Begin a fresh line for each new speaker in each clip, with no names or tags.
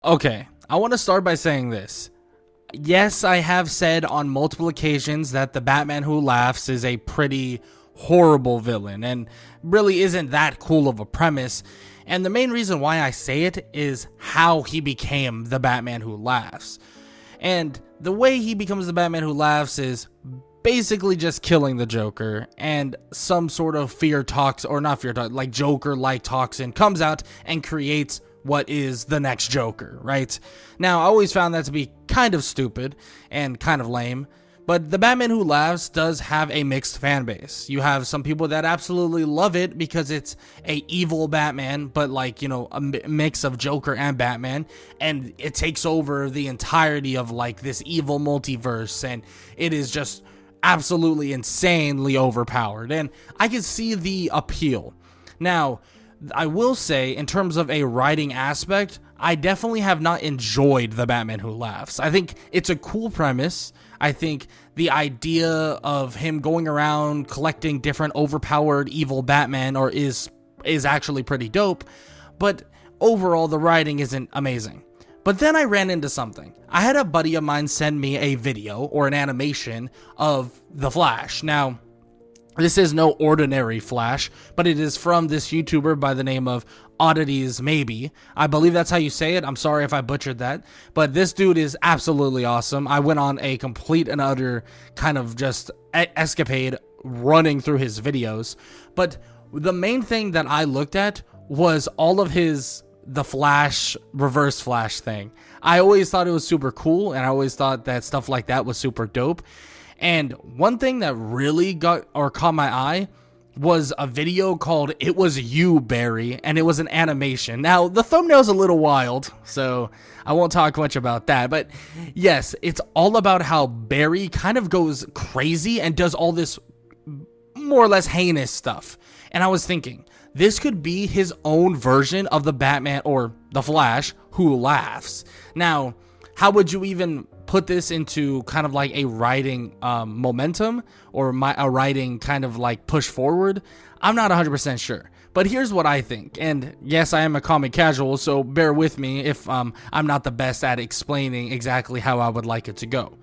Okay, I want to start by saying this. Yes, I have said on multiple occasions that the Batman Who Laughs is a pretty horrible villain and really isn't that cool of a premise. And the main reason why I say it is how he became the Batman Who Laughs. And the way he becomes the Batman Who Laughs is basically just killing the Joker, and some sort of like Joker-like toxin comes out and creates what is the next Joker, right? Now, I always found that to be kind of stupid and kind of lame, but the Batman Who Laughs does have a mixed fan base. You have some people that absolutely love it because it's a evil Batman, but like, a mix of Joker and Batman, and it takes over the entirety of like this evil multiverse, and it is just absolutely insanely overpowered, and I can see the appeal. Now, I will say, in terms of a writing aspect, I definitely have not enjoyed the Batman Who Laughs. I think it's a cool premise. I think the idea of him going around collecting different overpowered evil Batman is actually pretty dope, but overall the writing isn't amazing. But then I ran into something. I had a buddy of mine send me a video or an animation of the Flash. Now, this is no ordinary Flash, but it is from this YouTuber by the name of Oddities, maybe. I believe that's how you say it. I'm sorry if I butchered that. But this dude is absolutely awesome. I went on a complete and utter kind of just escapade running through his videos. But the main thing that I looked at was all of the Flash, reverse Flash thing. I always thought it was super cool, and I always thought that stuff like that was super dope. And one thing that really caught my eye was a video called It Was You, Barry, and it was an animation. Now, the thumbnail's a little wild, so I won't talk much about that, but yes, it's all about how Barry kind of goes crazy and does all this more or less heinous stuff. And I was thinking, this could be his own version of the Batman or the Flash Who Laughs. Now, how would you even put this into kind of like a writing momentum or a writing kind of like push forward? I'm not 100% sure, but here's what I think. And yes, I am a comic casual, so bear with me if I'm not the best at explaining exactly how I would like it to go.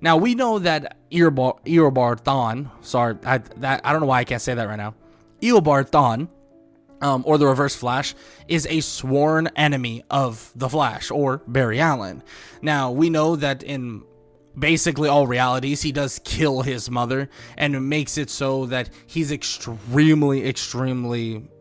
Now, we know that Eobard Thawne, sorry, I don't know why I can't say that right now. Eobard Thawne, or the Reverse Flash, is a sworn enemy of the Flash, or Barry Allen. Now, we know that in basically all realities, he does kill his mother, and it makes it so that he's extremely,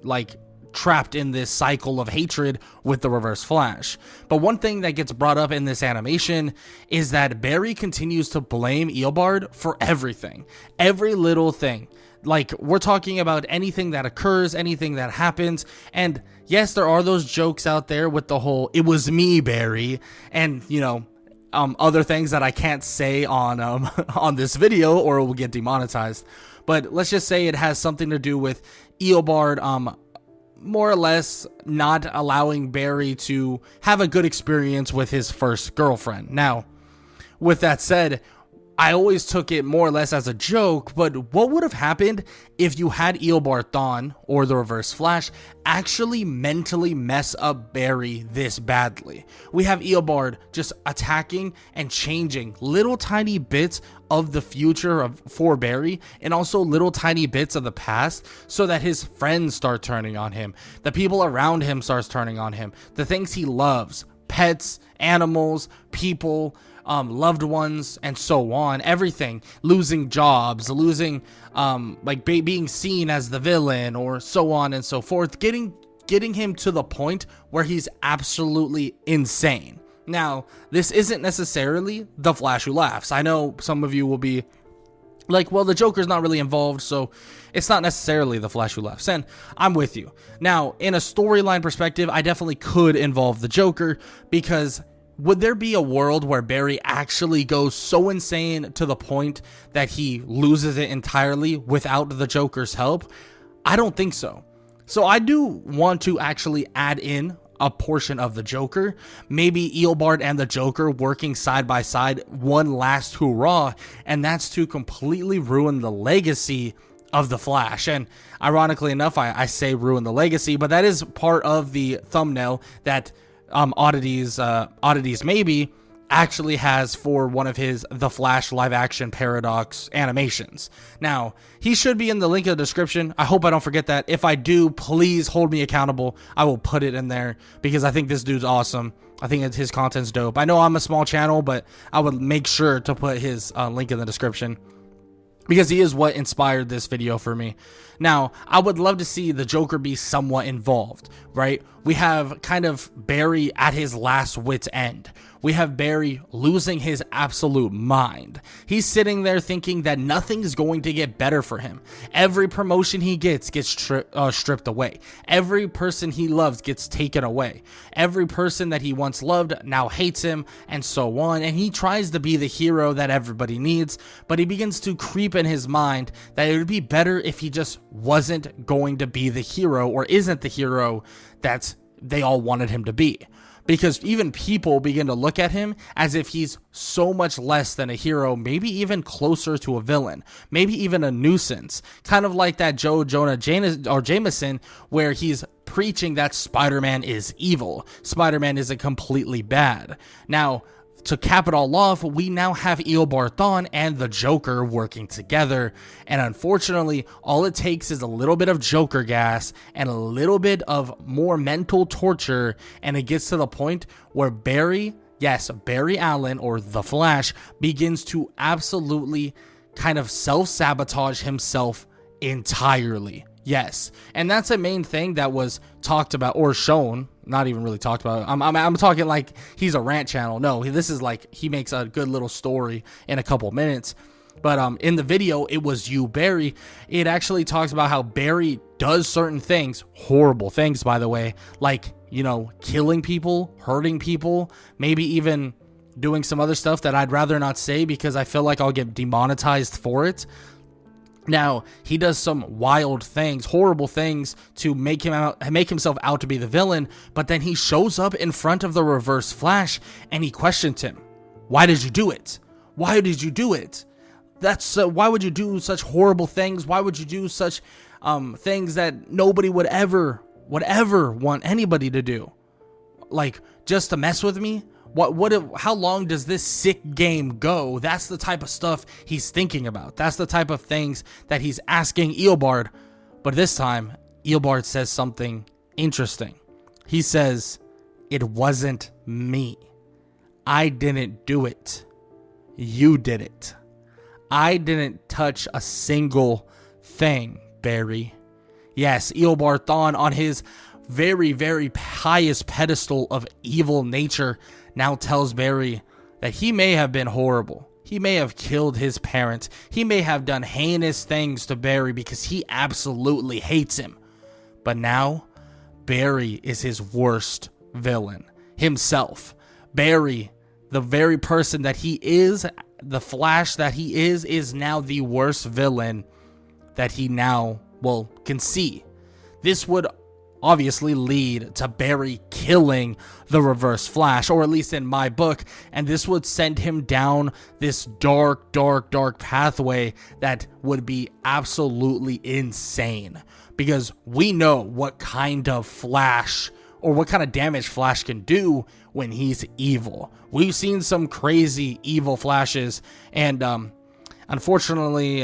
like, trapped in this cycle of hatred with the Reverse Flash. But one thing that gets brought up in this animation is that Barry continues to blame Eobard for everything. Every little thing. Like, we're talking about anything that occurs, anything that happens, and yes, there are those jokes out there with the whole, "It was me, Barry," and, other things that I can't say on on this video or it will get demonetized. But let's just say it has something to do with Eobard, more or less not allowing Barry to have a good experience with his first girlfriend. Now, with that said, I always took it more or less as a joke, but what would have happened if you had Eobard Thawne, or the Reverse Flash, actually mentally mess up Barry this badly? We have Eobard just attacking and changing little tiny bits of the future for Barry, and also little tiny bits of the past, so that his friends start turning on him, the people around him starts turning on him, the things he loves, pets, animals, people, loved ones, and so on, everything, losing jobs, losing, being seen as the villain, or so on and so forth, getting him to the point where he's absolutely insane. Now, this isn't necessarily the Flash Who Laughs. I know some of you will be like, well, the Joker's not really involved, so it's not necessarily the Flash Who Laughs, and I'm with you. Now, in a storyline perspective, I definitely could involve the Joker, because would there be a world where Barry actually goes so insane to the point that he loses it entirely without the Joker's help? I don't think so. So I do want to actually add in a portion of the Joker, maybe Eobard and the Joker working side by side, one last hurrah, and that's to completely ruin the legacy of the Flash. And ironically enough, I say ruin the legacy, but that is part of the thumbnail that Oddities maybe actually has for one of his The Flash live action paradox animations. Now, he should be in the link in the description. I hope I don't forget that. If I do, please hold me accountable. I will put it in there because I think this dude's awesome. I think his content's dope. I know I'm a small channel, but I would make sure to put his link in the description because he is what inspired this video for me. Now, I would love to see the Joker be somewhat involved, right? We have kind of Barry at his last wit's end. We have Barry losing his absolute mind. He's sitting there thinking that nothing is going to get better for him. Every promotion he gets stripped away. Every person he loves gets taken away. Every person that he once loved now hates him, and so on. And he tries to be the hero that everybody needs, but he begins to creep in his mind that it would be better if he just wasn't going to be the hero, or isn't the hero that they all wanted him to be. Because even people begin to look at him as if he's so much less than a hero, maybe even closer to a villain, maybe even a nuisance. Kind of like that Joe Jonah Jameson, where he's preaching that Spider-Man is evil. Spider-Man isn't completely bad. Now, to cap it all off, we now have Eobard Thawne and the Joker working together, and unfortunately, all it takes is a little bit of Joker gas and a little bit of more mental torture, and it gets to the point where Barry Allen, or the Flash, begins to absolutely kind of self-sabotage himself entirely. Yes, and that's a main thing that was talked about or shown. Not even really talked about. I'm talking like he's a rant channel. No, this is like he makes a good little story in a couple minutes. But in the video, it was You, Barry. It actually talks about how Barry does certain things, horrible things, by the way, like, you know, killing people, hurting people, maybe even doing some other stuff that I'd rather not say because I feel like I'll get demonetized for it. Now, he does some wild things, horrible things to make himself out to be the villain, but then he shows up in front of the Reverse Flash and he questions him. Why did you do it? Why did you do it? Why would you do such horrible things? Why would you do such things that nobody would ever want anybody to do? Like, just to mess with me? How long does this sick game go? That's the type of stuff he's thinking about. That's the type of things that he's asking Eobard. But this time, Eobard says something interesting. He says, "It wasn't me. I didn't do it. You did it. I didn't touch a single thing, Barry." Yes, Eobard Thawne, on his very, very highest pedestal of evil nature, now tells Barry that he may have been horrible. He may have killed his parents. He may have done heinous things to Barry because he absolutely hates him. But now, Barry is his worst villain himself. Barry, the very person that he is, the Flash that he is now the worst villain that he now, can see. This would obviously lead to Barry killing the Reverse Flash, or at least in my book, and this would send him down this dark pathway that would be absolutely insane, because we know what kind of Flash or what kind of damage Flash can do when he's evil. We've seen some crazy evil Flashes, and unfortunately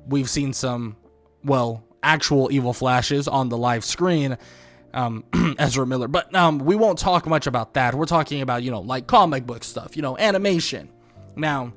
we've seen some actual evil Flashes on the live screen, Ezra Miller. But we won't talk much about that. We're talking about, like comic book stuff, animation. Now,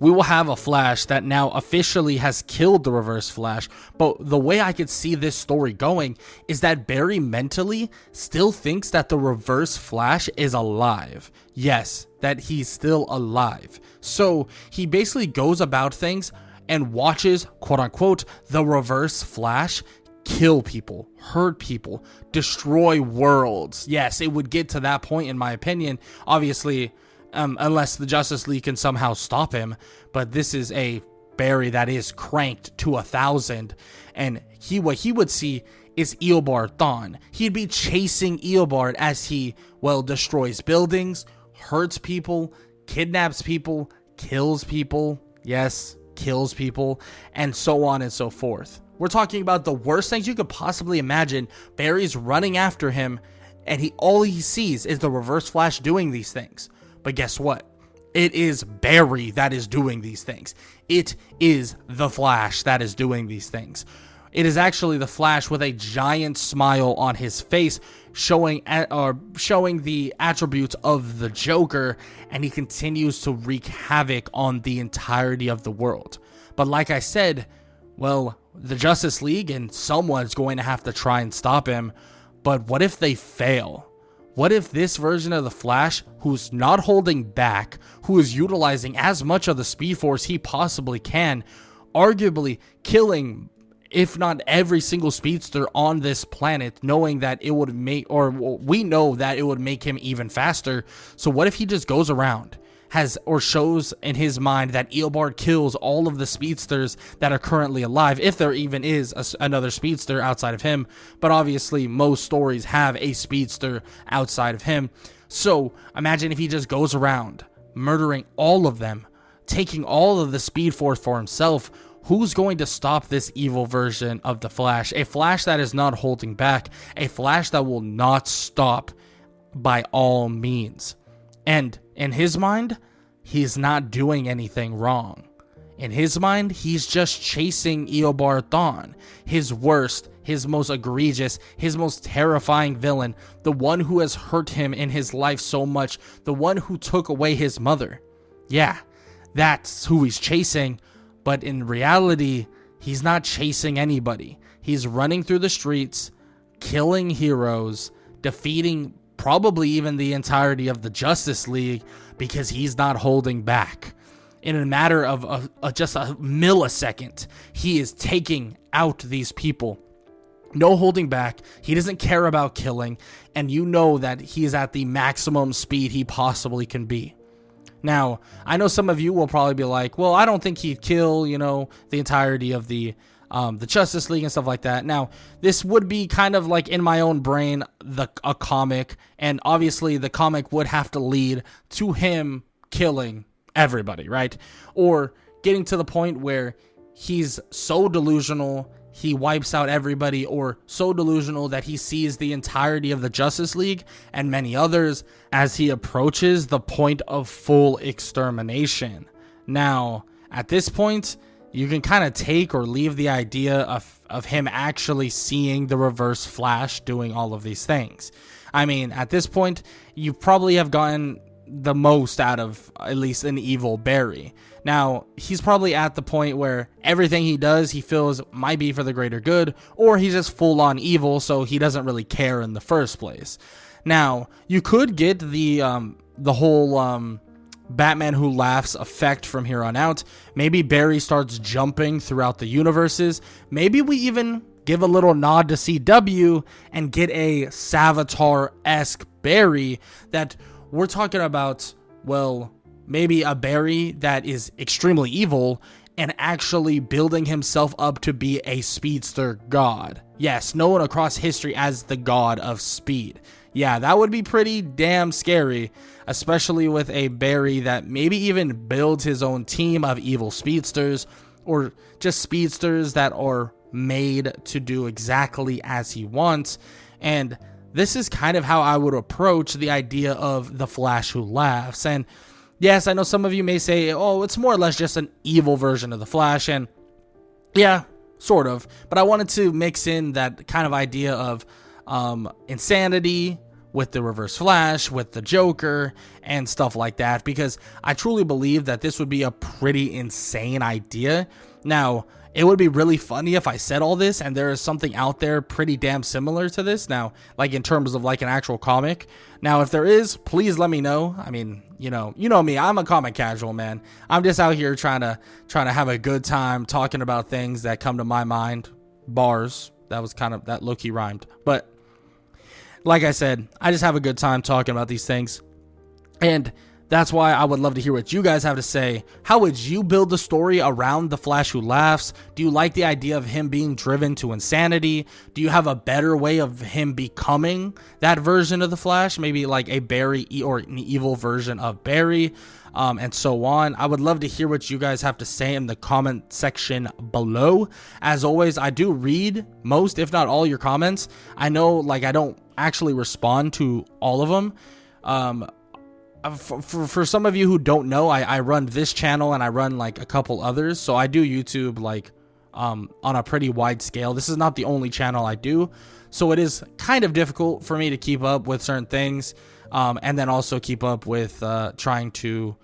we will have a Flash that now officially has killed the Reverse Flash. But the way I could see this story going is that Barry mentally still thinks that the Reverse Flash is alive. Yes, that he's still alive. So he basically goes about things and watches, quote unquote, the Reverse Flash kill people, hurt people, destroy worlds. Yes, it would get to that point, in my opinion, obviously, unless the Justice League can somehow stop him. But this is a Barry that is cranked to 1,000, and what he would see is Eobard Thawne. He'd be chasing Eobard as he, destroys buildings, hurts people, kidnaps people, kills people. Yes, kills people, and so on and so forth. We're talking about the worst things you could possibly imagine. Barry's running after him, and all he sees is the Reverse Flash doing these things. But guess what? It is Barry that is doing these things. It is the Flash that is doing these things. It is actually the Flash with a giant smile on his face, showing the attributes of the Joker, and he continues to wreak havoc on the entirety of the world. But like I said, well, the Justice League and someone's going to have to try and stop him. But what if they fail? What if this version of the Flash, who's not holding back, who is utilizing as much of the Speed Force he possibly can, arguably killing, if not every single speedster on this planet, knowing that it would make, or we know that it would make him even faster. So what if he just goes around, shows in his mind that Eobard kills all of the speedsters that are currently alive, if there even is another speedster outside of him. But obviously most stories have a speedster outside of him. So imagine if he just goes around murdering all of them, taking all of the Speed Force for himself. Who's going to stop this evil version of the Flash? A Flash that is not holding back. A Flash that will not stop by all means. And in his mind, he's not doing anything wrong. In his mind, he's just chasing Eobard Thawne, his worst, his most egregious, his most terrifying villain, the one who has hurt him in his life so much, the one who took away his mother. Yeah, that's who he's chasing. But in reality, he's not chasing anybody. He's running through the streets, killing heroes, defeating probably even the entirety of the Justice League, because he's not holding back. In a matter of just a millisecond, he is taking out these people. No holding back. He doesn't care about killing. And you know that he is at the maximum speed he possibly can be. Now, I know some of you will probably be like, well, I don't think he'd kill, the entirety of the Justice League and stuff like that. Now, this would be kind of like in my own brain, a comic, and obviously the comic would have to lead to him killing everybody, right? Or getting to the point where he's so delusional, he wipes out everybody, or so delusional that he sees the entirety of the Justice League and many others as he approaches the point of full extermination. Now, at this point, you can kind of take or leave the idea of him actually seeing the Reverse Flash doing all of these things. I mean, at this point, you probably have gotten the most out of at least an evil Barry. Now, he's probably at the point where everything he does, he feels might be for the greater good, or he's just full on evil, so he doesn't really care in the first place. Now, you could get the whole Batman Who Laughs effect from here on out. Maybe Barry starts jumping throughout the universes. Maybe we even give a little nod to CW and get a Savitar-esque Barry that we're talking about, well, maybe a Barry that is extremely evil and actually building himself up to be a speedster god. Yes, known across history as the god of speed. Yeah, that would be pretty damn scary, especially with a Barry that maybe even builds his own team of evil speedsters, or just speedsters that are made to do exactly as he wants. And this is kind of how I would approach the idea of the Flash Who Laughs. And yes, I know some of you may say, oh, it's more or less just an evil version of the Flash. And yeah, sort of. But I wanted to mix in that kind of idea of insanity with the Reverse Flash, with the Joker, and stuff like that, because I truly believe that this would be a pretty insane idea. Now, it would be really funny if I said all this and there is something out there pretty damn similar to this. Now, like in terms of like an actual comic. Now, if there is, please let me know. I mean, you know me, I'm a comic casual, man. I'm just out here trying to have a good time talking about things that come to my mind. Bars. That low-key rhymed. But like I said, I just have a good time talking about these things. And that's why I would love to hear what you guys have to say. How would you build the story around the Flash Who Laughs? Do you like the idea of him being driven to insanity? Do you have a better way of him becoming that version of the Flash? Maybe like a Barry or an evil version of Barry, and so on. I would love to hear what you guys have to say in the comment section below. As always, I do read most, if not all, your comments. I know, like, I don't actually respond to all of them. For some of you who don't know, I run this channel and I run like a couple others. So I do YouTube like on a pretty wide scale. This is not the only channel I do. So it is kind of difficult for me to keep up with certain things. And then also keep up with trying to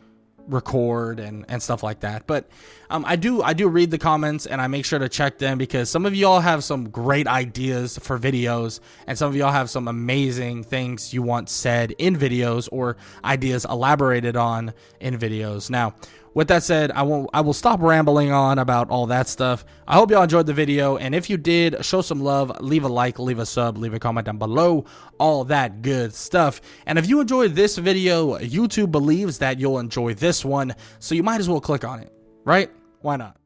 record and stuff like that. But I do read the comments and I make sure to check them, because some of y'all have some great ideas for videos, and some of y'all have some amazing things you want said in videos, or ideas elaborated on in videos. Now, with that said, I will stop rambling on about all that stuff. I hope y'all enjoyed the video, and if you did, show some love, leave a like, leave a sub, leave a comment down below, all that good stuff. And if you enjoyed this video, YouTube believes that you'll enjoy this one, so you might as well click on it, right? Why not?